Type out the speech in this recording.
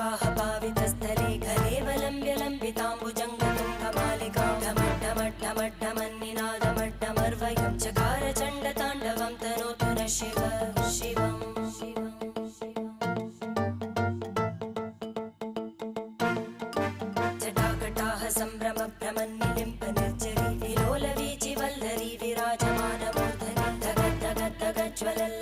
जटाटवीगलज्जलप्रवाहपावितस्थले घलेवलम्ब्य लम्बिताम्बुजङ्गतुङ्गमालिकां ढमड्ढमड्ढमड्ढमन्निनादमड्ढमर्वयं चकार चण्डताण्डवं तनोतु नः शिव शिवम् जटाकटाः सम्भ्रमभ्रमन्निलिम्प निर्जरी विलोलवीचि वल्लरी विराजमानमूर्धनि धगद्धगद्धगज्ज्वलल्ल